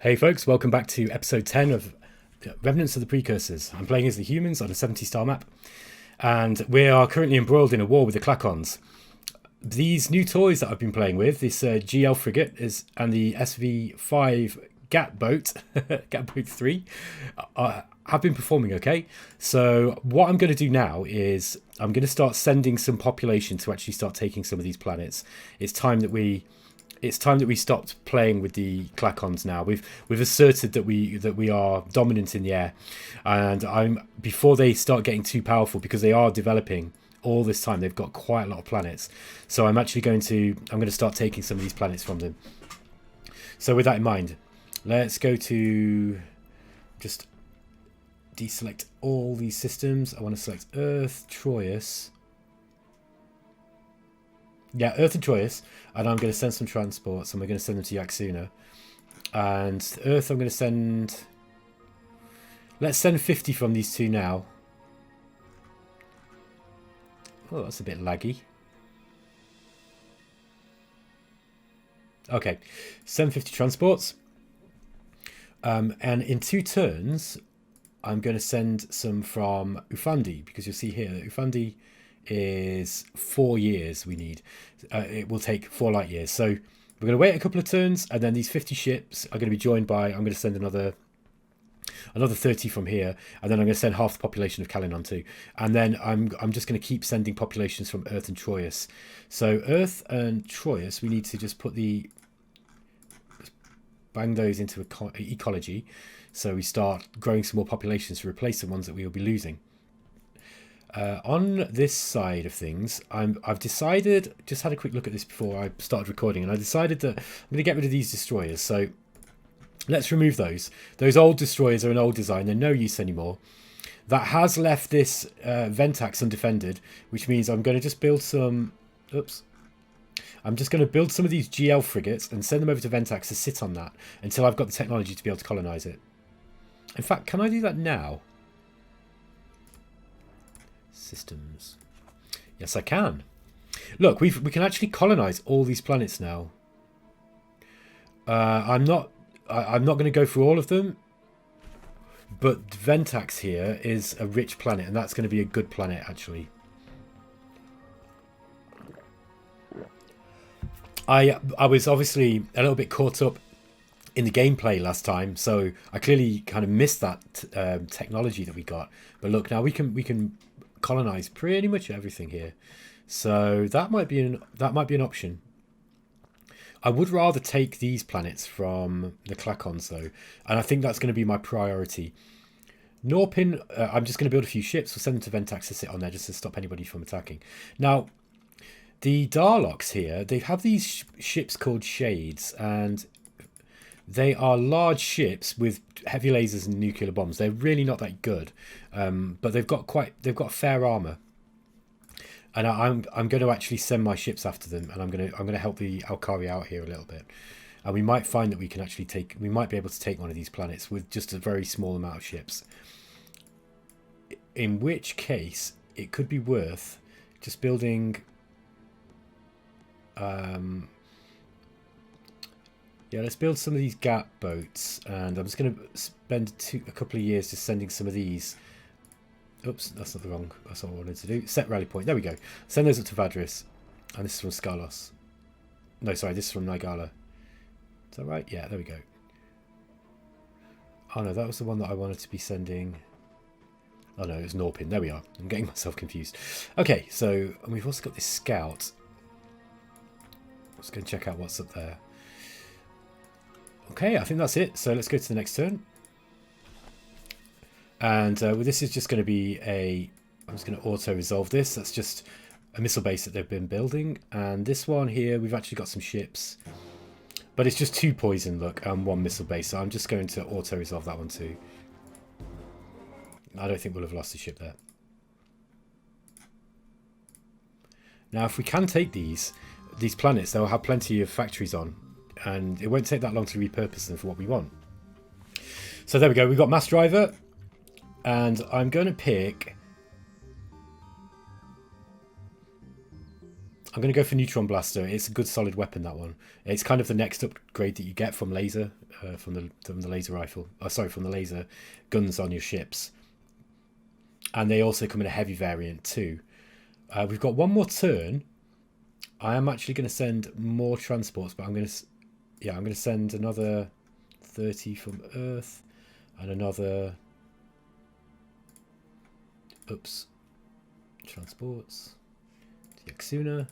Hey folks, welcome back to episode 10 of Remnants of the Precursors. I'm playing as the humans on a 70-star map, and we are currently embroiled in a war with the Clacons. These new toys that I've been playing with, this GL frigate and the SV5 Gat boat, Gat boat 3, have been performing okay. So what I'm going to do now is I'm going to start sending some population to actually start taking some of these planets. It's time that we stopped playing with the Clacons now. We've asserted that we are dominant in the air, and before they start getting too powerful, because they are developing all this time. They've got quite a lot of planets, so I'm going to start taking some of these planets from them. So with that in mind, let's go to just deselect all these systems. I want to select Earth, Troyes. Yeah, Earth and Troyes, and I'm going to send some transports, and we're going to send them to Yaxuna. And Earth, I'm going to send... Let's send 50 from these two now. Oh, that's a bit laggy. Okay, 750 transports. And in 2 turns, I'm going to send some from Ufandi, because you'll see here that Ufandi is 4 years we need. It will take 4 light years. So we're going to wait a couple of turns, and then these 50 ships are going to be joined by... I'm going to send another 30 from here, and then I'm going to send half the population of Kalinon too. And then I'm just going to keep sending populations from Earth and Troyes. So Earth and Troyes, we need to just bang those into ecology, so we start growing some more populations to replace the ones that we will be losing. On this side of things, I've decided, just had a quick look at this before I started recording, and I decided that I'm going to get rid of these destroyers. So let's remove those. Those old destroyers are an old design. They're no use anymore. That has left this Ventax undefended, which means I'm going to just build some... Oops. I'm just going to build some of these GL frigates and send them over to Ventax to sit on that until I've got the technology to be able to colonize it. In fact, can I do that now? Systems. Yes, I can. Look, we can actually colonize all these planets now. I'm not going to go through all of them, but Ventax here is a rich planet, and that's going to be a good planet actually. I was obviously a little bit caught up in the gameplay last time, so I clearly kind of missed that technology that we got. But look, now we can colonize pretty much everything here, so that might be an option. I would rather take these planets from the Clacons though, and I think that's going to be my priority. Norpin, I'm just going to build a few ships. We'll send them to Ventax to sit on there just to stop anybody from attacking. Now, the Darlocks here, they have these ships called Shades, and they are large ships with heavy lasers and nuclear bombs. They're really not that good, but they've got fair armor. And I'm going to actually send my ships after them, and I'm going to help the Alkari out here a little bit. And we might find that we might be able to take one of these planets with just a very small amount of ships. In which case, it could be worth just building. Yeah, let's build some of these Gat boats, and I'm just going to spend a couple of years just sending some of these. Oops, that's not that's not what I wanted to do. Set rally point. There we go. Send those up to Vadris. And this is from Skalos. No, sorry, this is from Nigala. Is that right? Yeah, there we go. Oh no, that was the one that I wanted to be sending. Oh no, it was Norpin. There we are. I'm getting myself confused. Okay, so and we've also got this scout. Let's go and check out what's up there. Okay, I think that's it. So let's go to the next turn. And this is just going to be I'm just going to auto-resolve this. That's just a missile base that they've been building. And this one here, we've actually got some ships. But it's just 2 poison, look, and 1 missile base. So I'm just going to auto-resolve that one too. I don't think we'll have lost a ship there. Now, if we can take these planets, they'll have plenty of factories on. And it won't take that long to repurpose them for what we want. So there we go. We've got Mass Driver. And I'm going to pick... I'm going to go for Neutron Blaster. It's a good solid weapon, that one. It's kind of the next upgrade that you get from laser, from the laser rifle. Oh, sorry, from the laser guns on your ships. And they also come in a heavy variant too. We've got one more turn. I am actually going to send more transports, but I'm going to send another 30 from Earth and another. Oops. Transports to Yaxuna.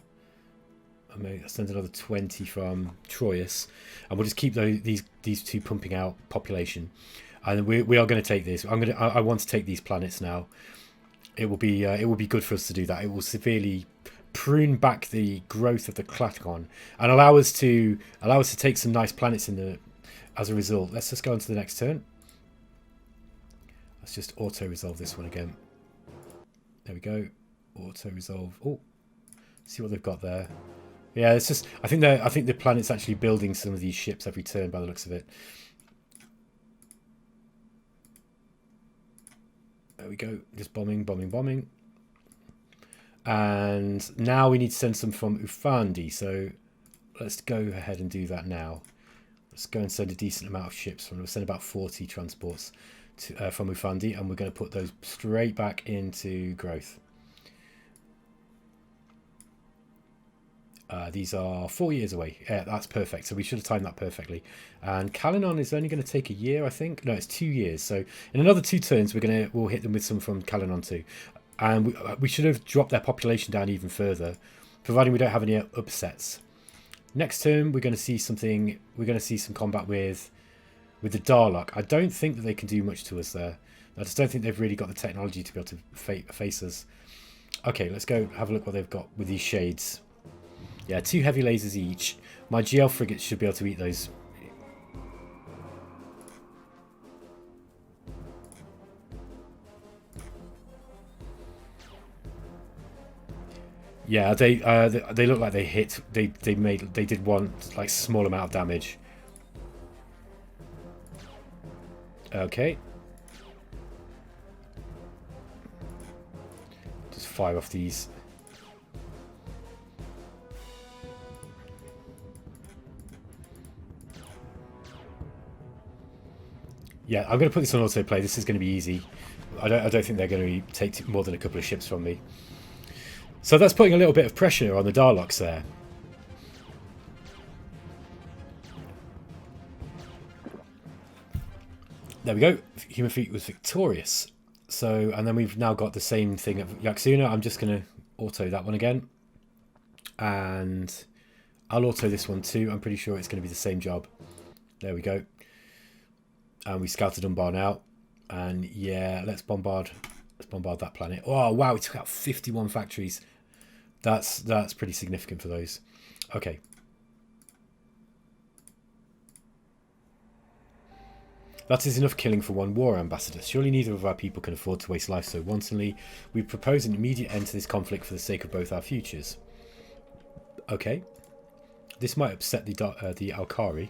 I may send another 20 from Troyes, and we'll just keep these two pumping out population. And we are going to take this. I want to take these planets now. It will be good for us to do that. It will severely prune back the growth of the Klatkon and allow us to take some nice planets as a result. Let's just go on to the next turn. Let's just auto resolve this one again. There we go. Auto resolve. Oh, see what they've got there. Yeah, it's just I think the planet's actually building some of these ships every turn by the looks of it. There we go. Just bombing. And now we need to send some from Ufandi. So let's go ahead and do that now. Let's go and send a decent amount of ships from. We'll send about 40 transports from Ufandi, and we're going to put those straight back into growth. These are 4 years away. Yeah, that's perfect. So we should have timed that perfectly. And Kalinon is only going to take a year, I think. No, it's 2 years. So in another 2 turns, we'll hit them with some from Kalinon too. And we should have dropped their population down even further, providing we don't have any upsets. Next turn, we're going to see something. We're going to see some combat with the Darlock. I don't think that they can do much to us there. I just don't think they've really got the technology to be able to face us. Okay, let's go have a look what they've got with these shades. Yeah, 2 heavy lasers each. My GL frigates should be able to eat those. Yeah, they look like they hit. They did one like small amount of damage. Okay. Just fire off these. Yeah, I'm going to put this on autoplay. This is going to be easy. I don't think they're going to take more than a couple of ships from me. So that's putting a little bit of pressure on the Darlocks there. There we go. Human Fleet was victorious. So, and then we've now got the same thing at Yaxuna. I'm just going to auto that one again. And I'll auto this one too. I'm pretty sure it's going to be the same job. There we go. And we scouted Dunbar now. And yeah, let's bombard that planet. Oh wow, we took out 51 factories. That's pretty significant for those. Okay. That is enough killing for one war ambassador. Surely neither of our people can afford to waste life so wantonly. We propose an immediate end to this conflict for the sake of both our futures. Okay. This might upset the Alkari.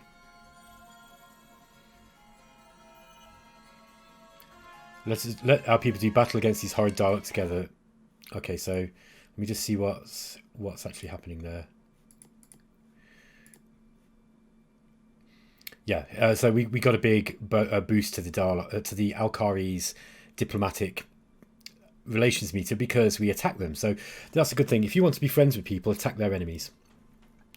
Let our people do battle against these horrid Daleks together. Okay, so let me just see what's actually happening there. Yeah, so we got a big boost to the Alkari's diplomatic relations meter because we attacked them. So that's a good thing. If you want to be friends with people, attack their enemies,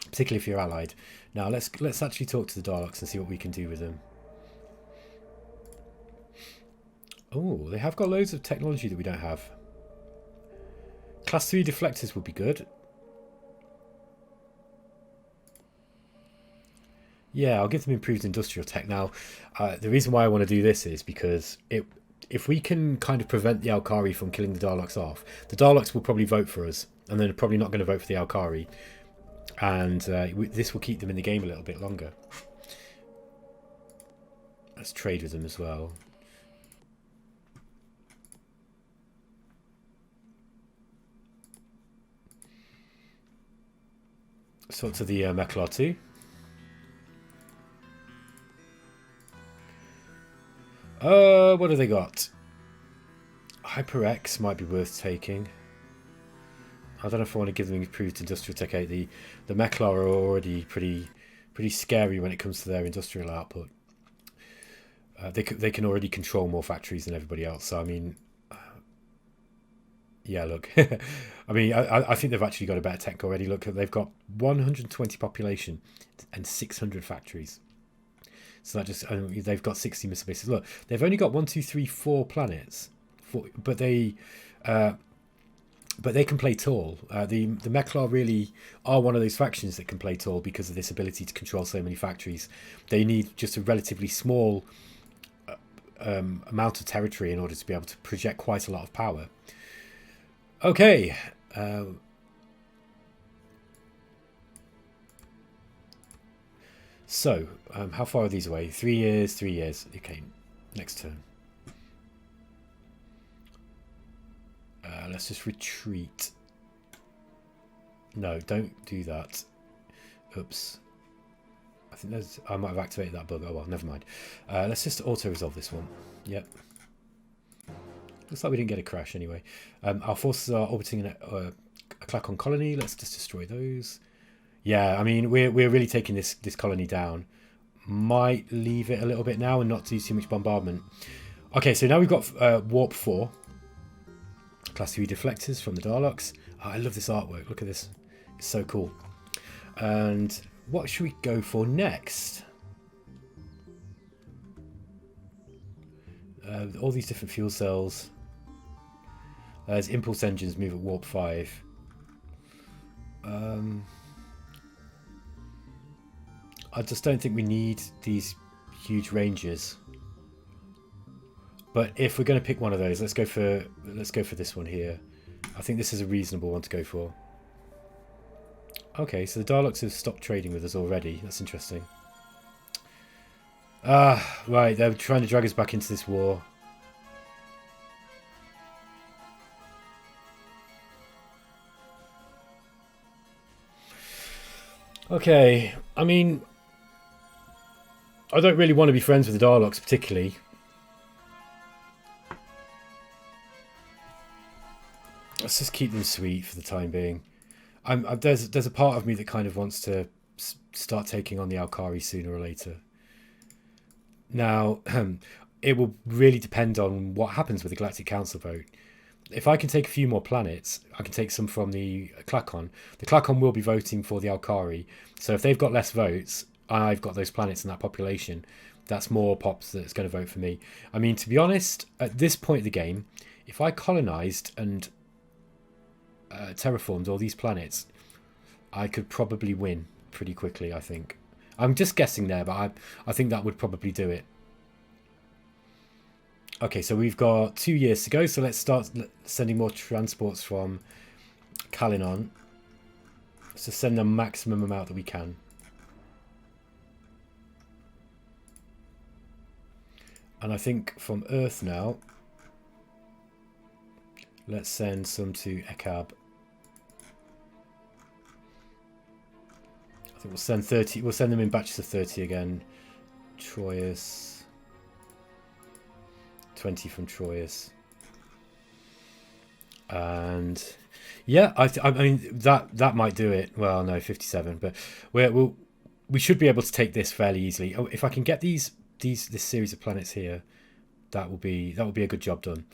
particularly if you're allied. Now let's actually talk to the Daleks and see what we can do with them. Oh, they have got loads of technology that we don't have. Class 3 deflectors would be good. Yeah, I'll give them improved industrial tech. Now, the reason why I want to do this is because if we can kind of prevent the Alkari from killing the Daleks off, the Daleks will probably vote for us, and they're probably not going to vote for the Alkari. And this will keep them in the game a little bit longer. Let's trade with them as well. So to the Meklar 2. What have they got? HyperX might be worth taking. I don't know if I want to give them improved industrial tech 8. The Meklar are already pretty scary when it comes to their industrial output. They can already control more factories than everybody else. So I mean, yeah, look, I mean, I think they've actually got a better tech already. Look, they've got 120 population and 600 factories. So that just they've got 60 missile bases. Look, they've only got 1, 2, 3, 4 planets, but they can play tall. The Meklar really are one of those factions that can play tall because of this ability to control so many factories. They need just a relatively small amount of territory in order to be able to project quite a lot of power. Okay. So, how far are these away? 3 years, 3 years. Okay, next turn. Let's just retreat. No, don't do that. Oops. I think I might have activated that bug. Oh well, never mind. Let's just auto-resolve this one. Yep. Looks like we didn't get a crash anyway. Our forces are orbiting a Klakon colony. Let's just destroy those. Yeah, I mean, we're really taking this colony down. Might leave it a little bit now and not do too much bombardment. Okay, so now we've got Warp 4. Class 3 deflectors from the Daleks. Oh, I love this artwork. Look at this. It's so cool. And what should we go for next? All these different fuel cells. There's impulse engines move at Warp 5. I just don't think we need these huge ranges. But if we're going to pick one of those, let's go for this one here. I think this is a reasonable one to go for. Okay, so the Daleks have stopped trading with us already. That's interesting. Right, they're trying to drag us back into this war. Okay, I mean, I don't really want to be friends with the Daleks particularly. Let's just keep them sweet for the time being. There's a part of me that kind of wants to start taking on the Alkari sooner or later. Now, it will really depend on what happens with the Galactic Council vote. If I can take a few more planets, I can take some from the Klakon. The Klakon will be voting for the Alkari. So if they've got less votes, I've got those planets and that population. That's more pops that's going to vote for me. I mean, to be honest, at this point of the game, if I colonized and terraformed all these planets, I could probably win pretty quickly, I think. I'm just guessing there, but I think that would probably do it. Okay, so we've got 2 years to go, so let's start sending more transports from Kalinon. So send the maximum amount that we can. And I think from Earth now, let's send some to Ekab. I think we'll send 30. We'll send them in batches of 30 again. Troyes. 20 from Troyes. And yeah, I mean that might do it. Well, no, 57, but we should be able to take this fairly easily. Oh, if I can get this series of planets here, that will be a good job done.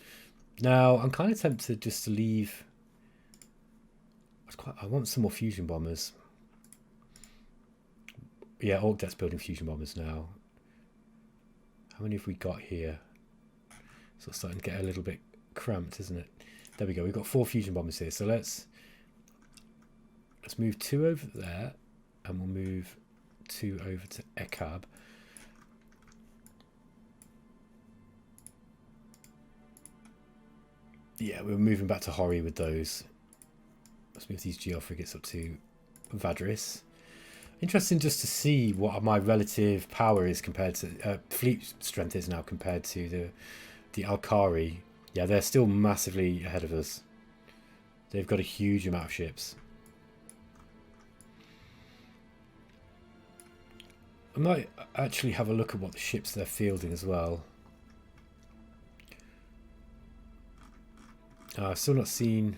Now, I'm kind of tempted just to leave. I want some more fusion bombers. Yeah, Orkdet's building fusion bombers now. How many have we got here? So it's starting to get a little bit cramped, isn't it? There we go. We've got 4 fusion bombers here. So let's move 2 over there, and we'll move 2 over to Ekab. Yeah, we're moving back to Hori with those. Let's move these GL frigates up to Vadris. Interesting just to see what my relative power is compared to... fleet strength is now compared to the Alkari. Yeah, they're still massively ahead of us. They've got a huge amount of ships. I might actually have a look at what the ships they're fielding as well. I've still not seen...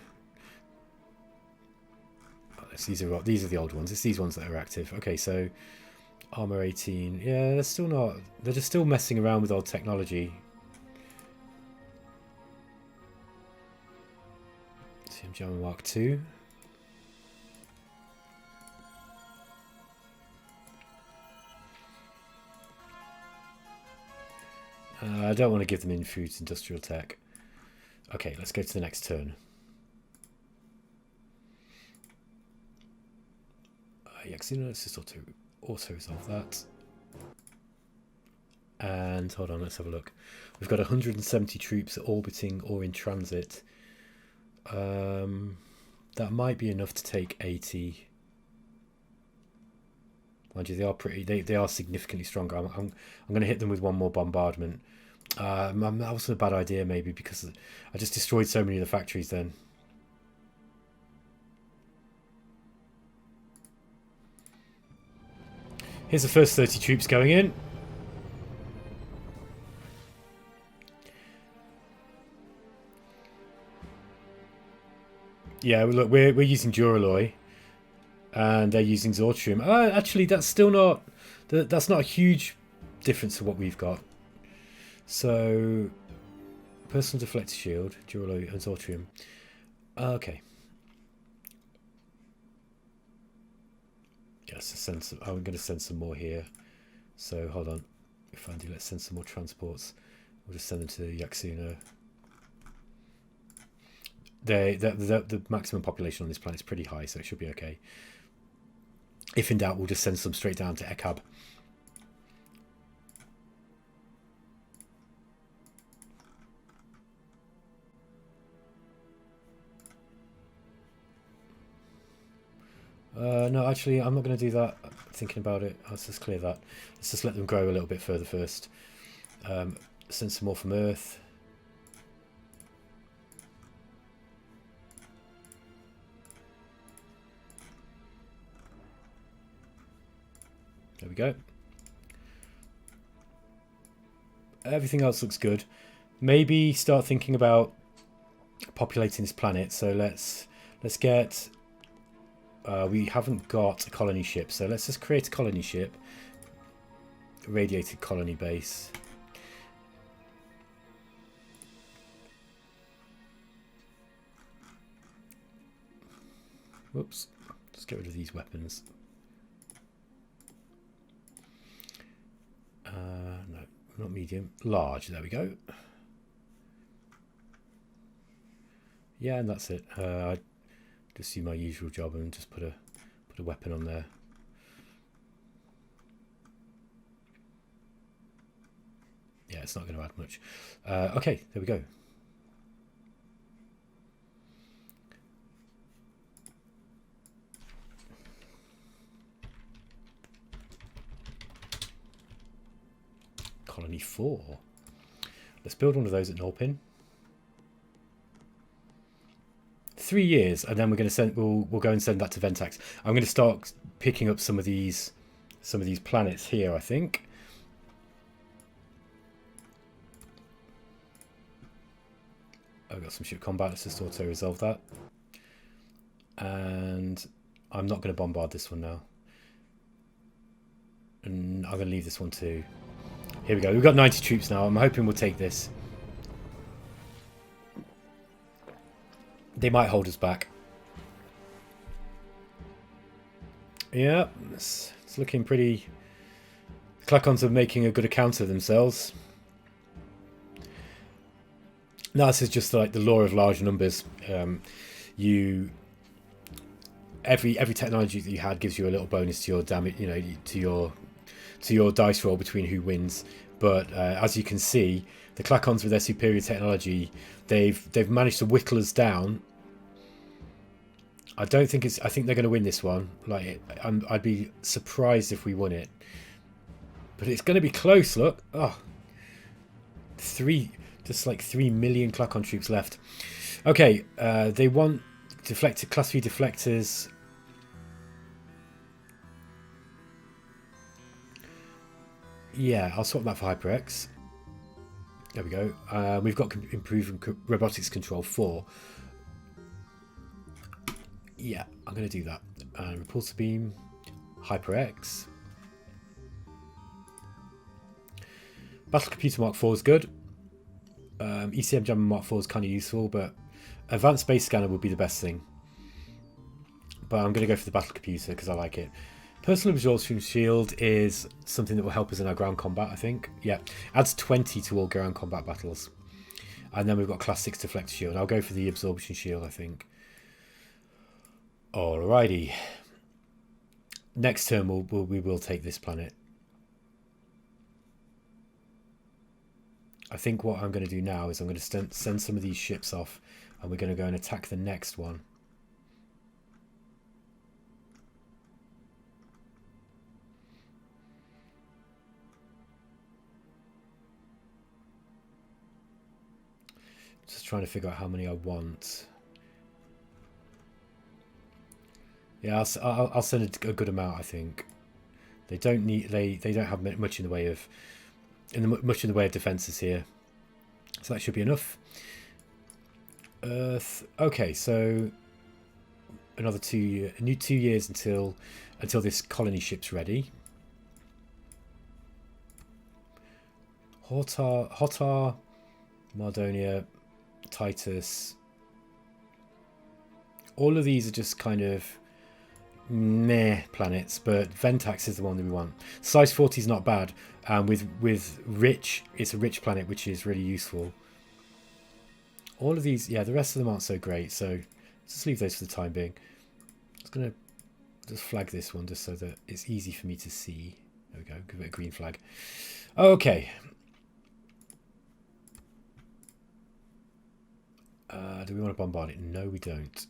these are the old ones. It's these ones that are active. Okay, so armor 18. Yeah, they're still not. They're just still messing around with old technology. CM Mark II. I don't want to give them in foods industrial tech. Okay, let's go to the next turn. Yaxina, let's just auto resolve that. And hold on, let's have a look. We've got 170 troops orbiting or in transit. That might be enough to take 80. Mind you, they are they are significantly stronger. I'm going to hit them with one more bombardment. That was a bad idea, maybe, because I just destroyed so many of the factories then. Here's the first 30 troops going in. Yeah, look, we're using Duralloy, and they're using Zortrium. Actually, that's still not. That's not a huge difference to what we've got. So, personal deflector shield, Duralloy and Zortrium. Okay. Yes, I'm going to send some more here. So hold on. If I do, let's send some more transports. We'll just send them to Yaxuna. The maximum population on this planet is pretty high, so it should be okay. If in doubt, we'll just send some straight down to Ekab. No, actually, I'm not going to do that. Thinking about it, let's just clear that. Let's just let them grow a little bit further first. Send some more from Earth. There we go. Everything else looks good. Maybe start thinking about populating this planet. So let's get. We haven't got a colony ship, so let's just create a colony ship. A radiated colony base. Whoops. Let's get rid of these weapons. No, not medium. Large. There we go. Yeah, and that's it. Just do my usual job and just put a weapon on there. Yeah, it's not going to add much. Okay, there we go. Colony 4. Let's build one of those at Norpin. 3 years, and then we're going to send. We'll go and send that to Ventax. I'm going to start picking up some of these planets here, I think. I've got some ship combat. Let's just auto resolve that. And I'm not going to bombard this one now. And I'm going to leave this one too. Here we go. We've got 90 troops now. I'm hoping we'll take this. They might hold us back. Yeah, it's looking pretty. Klakons are making a good account of themselves. Now this is just like the law of large numbers. Every technology that you had gives you a little bonus to your damage, you know, to your dice roll between who wins. But as you can see, the Klakons with their superior technology, they've managed to whittle us down. I don't think it's. I think they're going to win this one. Like, I'd be surprised if we won it. But it's going to be close. Look, just like 3 million Klakon troops left. Okay, they want class 3 deflectors. Yeah, I'll swap that for HyperX. There we go. We've got improved robotics control 4. Yeah, I'm going to do that. And repulsor beam, Hyper X. Battle Computer Mark 4 is good. ECM Jammer Mark 4 is kind of useful, but Advanced Space Scanner would be the best thing. But I'm going to go for the Battle Computer because I like it. Personal Absorption Shield is something that will help us in our ground combat, I think. Yeah, adds 20 to all ground combat battles. And then we've got Class 6 Deflector Shield. I'll go for the Absorption Shield, I think. Alrighty. Next turn we will take this planet. I think what I'm going to do now is I'm going to send some of these ships off, and we're going to go and attack the next one. Just trying to figure out how many I want. Yeah, I'll send a good amount. I think they don't need they don't have much in the way of defenses here, so that should be enough. Earth. Okay, so another 2 years until this colony ship's ready. Hotar, Mardonia, Titus. All of these are just kind of meh planets, but Ventax is the one that we want. Size 40 is not bad, and with rich, it's a rich planet, which is really useful. All of these, yeah, the rest of them aren't so great, so just leave those for the time being. I'm just gonna just flag this one just so that it's easy for me to see. There we go, give it a green flag. Okay. Do we want to bombard it? No, we don't.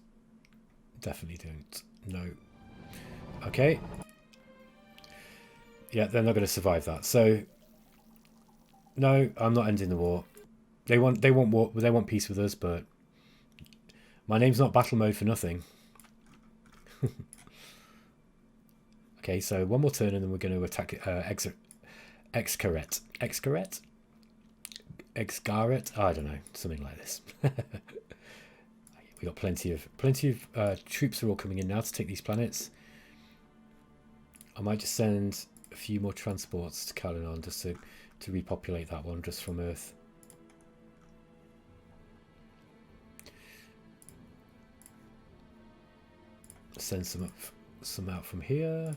Definitely don't. No. Okay. Yeah, they're not going to survive that. So, no, I'm not ending the war. They want war. They want peace with us, but my name's not battle mode for nothing. Okay, so one more turn, and then we're going to attack Excaret. Excaret? Exgaret? I don't know, something like this. We got plenty of troops are all coming in now to take these planets. I might just send a few more transports to Kalanon just to repopulate that one just from Earth. Send some out from here.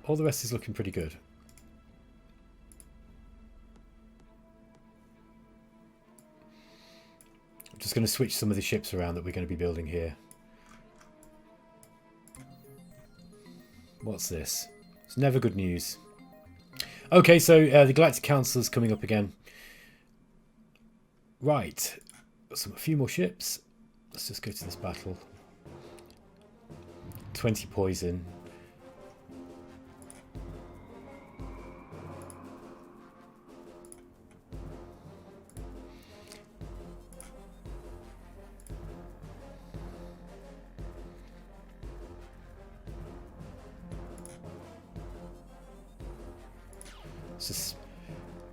All the rest is looking pretty good. I'm just going to switch some of the ships around that we're going to be building here. What's this? It's never good news. Okay, so the Galactic Council is coming up again. Right. A few more ships. Let's just go to this battle. 20 poison. Let's just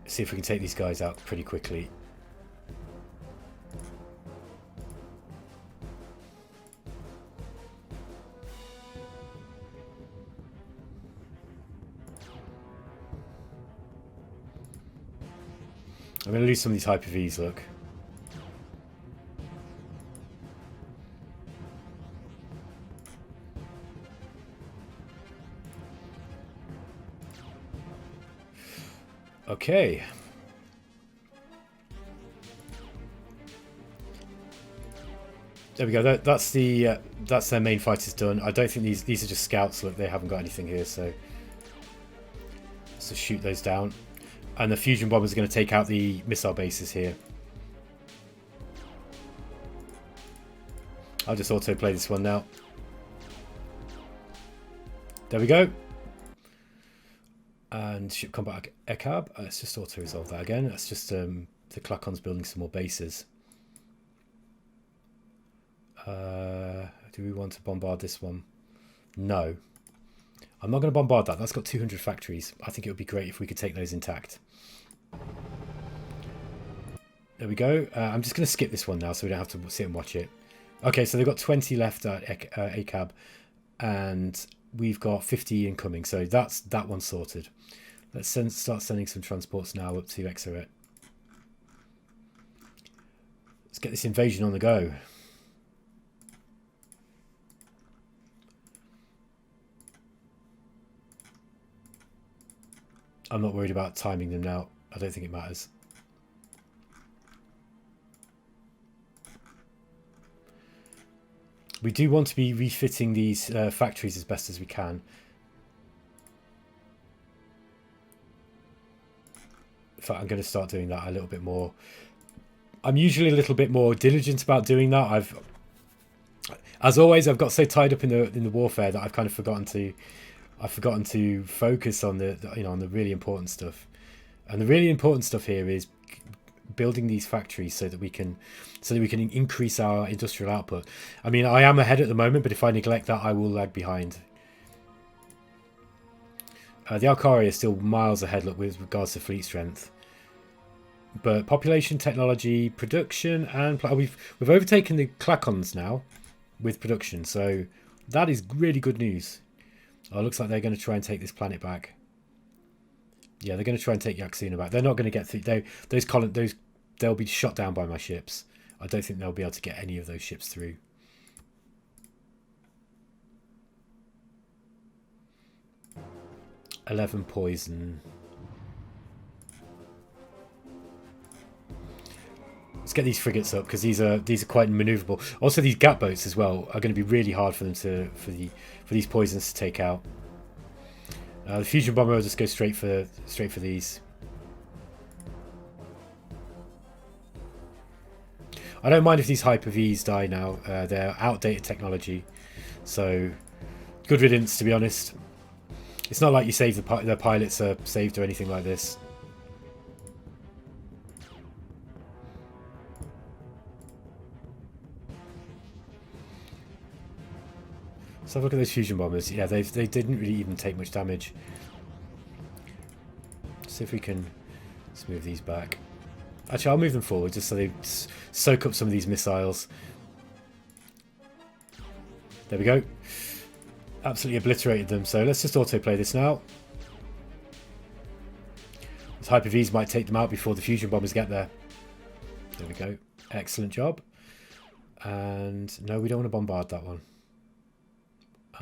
see if we can take these guys out pretty quickly. I'm going to lose some of these Hyper-Vs, look. Okay. There we go. That's their main fighters done. I don't think these are just scouts. Look, they haven't got anything here, so let's just shoot those down. And the fusion bombers are going to take out the missile bases here. I'll just auto-play this one now. There we go. And ship combat Ekab. Let's just auto-resolve that again. That's just the Klakon's building some more bases. Do we want to bombard this one? No. I'm not going to bombard that. That's got 200 factories. I think it would be great if we could take those intact. There we go. I'm just going to skip this one now so we don't have to sit and watch it. Okay, so they've got 20 left at ACAB, and we've got 50 incoming, so that's that one sorted. Let's start sending some transports now up to Exeret. Let's get this invasion on the go. I'm not worried about timing them now. I don't think it matters. We do want to be refitting these factories as best as we can. In fact, I'm going to start doing that a little bit more. I'm usually a little bit more diligent about doing that. As always, I've got so tied up in the warfare that I've kind of forgotten to focus on on the really important stuff. And the really important stuff here is building these factories so that we can increase our industrial output. I mean, I am ahead at the moment, but if I neglect that, I will lag behind. The Alkari is still miles ahead with regards to fleet strength, but population, technology, production, and we've overtaken the Klakons now with production, so that is really good news. Oh, it looks like they're going to try and take this planet back. Yeah, they're going to try and take Yaxuna back. They're not going to get through. They'll be shot down by my ships. I don't think they'll be able to get any of those ships through. $11 poison. Let's get these frigates up because these are quite maneuverable. Also, these gap boats as well are going to be really hard for them for these poisons to take out. The fusion bomber will just go straight for these. I don't mind if these Hyper-Vs die now. They're outdated technology, so good riddance, to be honest. It's not like you save the pilots are saved or anything like this. So have a look at those fusion bombers. Yeah, they didn't really even take much damage. Let's see if we can just move these back. Actually, I'll move them forward just so they soak up some of these missiles. There we go. Absolutely obliterated them. So let's just autoplay this now. These Hyper-Vs might take them out before the fusion bombers get there. There we go. Excellent job. And no, we don't want to bombard that one.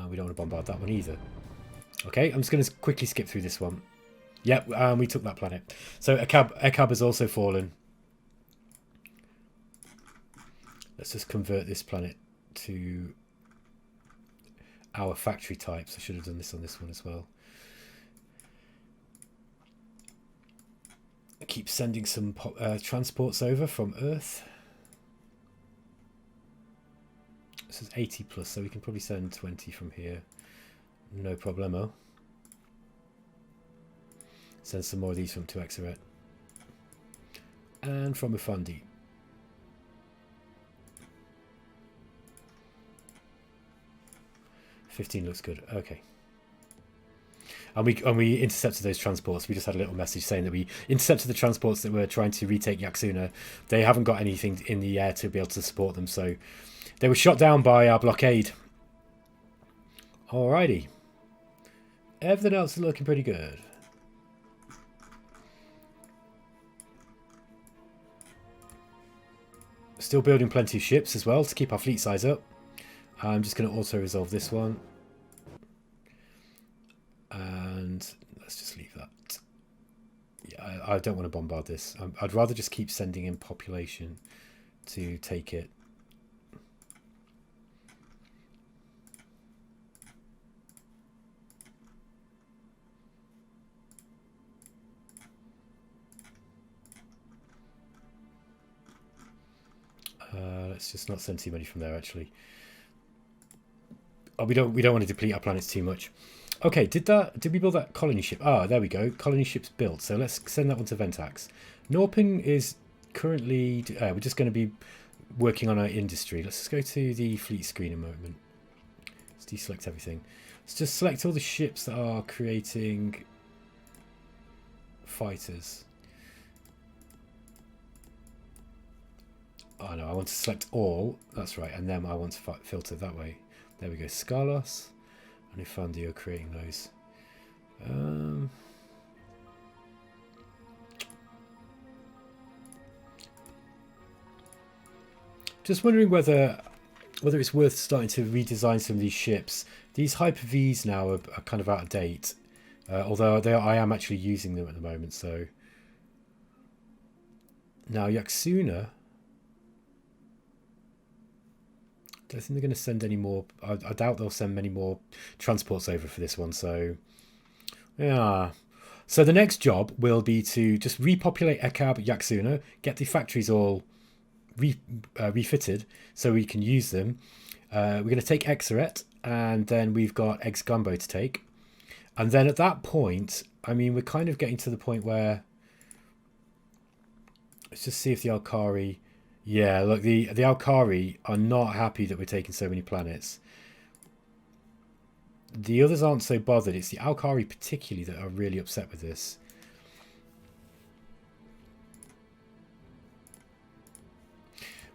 We don't want to bombard that one either. Okay, I'm just going to quickly skip through this one. Yep, we took that planet. So Ekab has also fallen. Let's just convert this planet to our factory types. I should have done this on this one as well. I keep sending some transports over from Earth. This is 80 plus, so we can probably send 20 from here. No problemo. Send some more of these from to Exeret. And from Ufandi. $15 looks good. Okay. And we intercepted those transports. We just had a little message saying that we intercepted the transports that were trying to retake Yaxuna. They haven't got anything in the air to be able to support them, so they were shot down by our blockade. Alrighty. Everything else is looking pretty good. Still building plenty of ships as well to keep our fleet size up. I'm just going to auto-resolve this one. And let's just leave that. Yeah, I don't want to bombard this. I'd rather just keep sending in population to take it. Let's just not send too many from there, actually. Oh, we don't want to deplete our planets too much. Okay, did we build that colony ship? Ah, there we go. Colony ship's built. So let's send that one to Ventax. Norping is currently... we're just going to be working on our industry. Let's just go to the fleet screen a moment. Let's deselect everything. Let's just select all the ships that are creating fighters. Oh no, I want to select all. That's right, and then I want to filter that way. There we go, Scarlos. And Ifandio creating those. Just wondering whether it's worth starting to redesign some of these ships. These Hyper Vs now are kind of out of date, although I am actually using them at the moment. So now Yaxuna, I don't think they're going to send any more. I doubt they'll send many more transports over for this one. So yeah. So the next job will be to just repopulate Ekab Yaxuna, get the factories all refitted so we can use them. We're going to take Exaret, and then we've got Ex-Gumbo to take. And then at that point, I mean, we're kind of getting to the point where... Let's just see if the Alkari... Yeah, look, the Alkari are not happy that we're taking so many planets. The others aren't so bothered. It's the Alkari particularly that are really upset with this.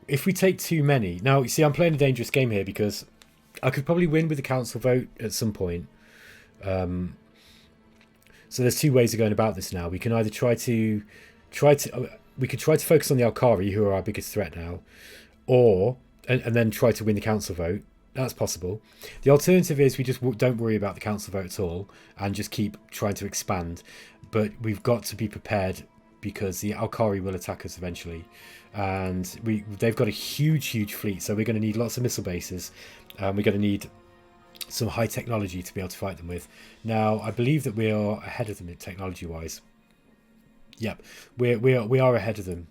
If we take too many... Now, you see, I'm playing a dangerous game here because I could probably win with the council vote at some point. So there's two ways of going about this now. We can either we could try to focus on the Alkari, who are our biggest threat now, or and then try to win the council vote. That's possible. The alternative is we just don't worry about the council vote at all and just keep trying to expand. But we've got to be prepared because the Alkari will attack us eventually, and they've got a huge fleet. So we're going to need lots of missile bases. We're going to need some high technology to be able to fight them with. Now, I believe that we are ahead of them technology-wise. Yep, we are ahead of them.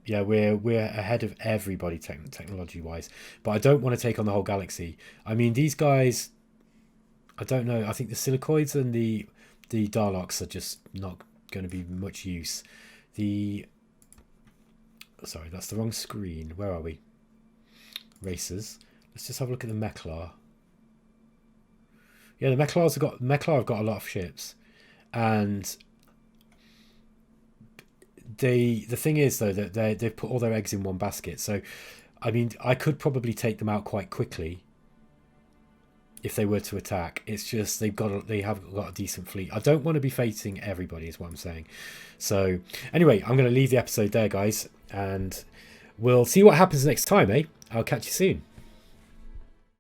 Yeah, we're ahead of everybody technology-wise. But I don't want to take on the whole galaxy. I mean, these guys, I don't know. I think the Silicoids and the Darloks are just not going to be much use. Sorry, that's the wrong screen. Where are we? Racers. Let's just have a look at the Meklar. Yeah, the Meklar have got a lot of ships, and the thing is though that they've put all their eggs in one basket. So, I mean, I could probably take them out quite quickly if they were to attack. It's just they have got a decent fleet. I don't want to be facing everybody, is what I'm saying. So anyway, I'm going to leave the episode there, guys, and we'll see what happens next time, eh? I'll catch you soon.